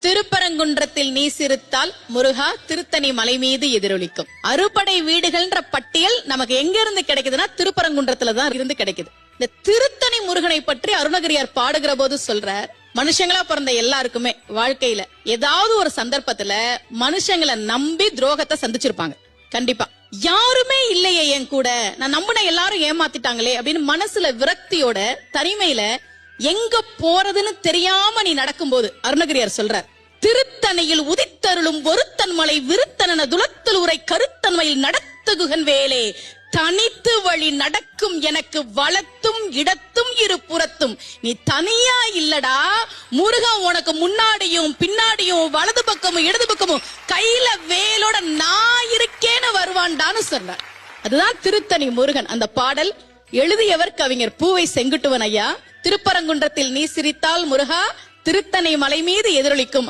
திருப்பரங்குன்றத்தில் நீ சிரித்தால் முருகா திருத்தணி மலை மீது எதிரொலிக்கும். அறுபடை வீடுகள்ன்ற பட்டியல் நமக்கு எங்க இருந்து கிடைக்குதுன்னா திருப்பரங்குன்றத்துலதான் இருந்து கிடைக்குது. இந்த திருத்தணி முருகனை பற்றி அருணகிரியார் பாடுகிற போது சொல்றார், மனுஷங்களா பிறந்த எல்லாருக்குமே வாழ்க்கையில ஏதாவது ஒரு சந்தர்ப்பத்துல மனுஷங்களை நம்பி துரோகத்தை சந்திச்சிருப்பாங்க. கண்டிப்பா யாருமே இல்லையே என் கூட, நான் நம்பின எல்லாரும் ஏமாத்திட்டாங்களே அப்படின்னு மனசுல விரக்தியோட தனிமையில எங்க போறதுன்னு தெரியாம நீ நடக்கும்போது அருணகிரியார் சொல்றார், திருத்தணியில் உதித்தருளும் ஒருத்தன் மலை விருத்தன துளத்தல் உரை கருத்தன்மையில் நடத்துகுகன் வேலே, தனித்து வழி நடக்கும் எனக்கு வளத்தும் இடத்தும் இரு புறத்தும். நீ தனியா இல்லடா, முருகன் உனக்கு முன்னாடியும் பின்னாடியும் வலது பக்கமும் இடது பக்கமும் கையில வேலோட நான் இருக்கேன்னு வருவான்டான்னு சொன்னார். அதுதான் திருத்தணி முருகன். அந்த பாடல் எழுதியவர் கவிஞர் பூவை செங்குட்டுவன் ஐயா. திருப்பரங்குன்றத்தில் நீ சிரித்தால் முருகா திருத்தணி மலை மீது எதிரொலிக்கும்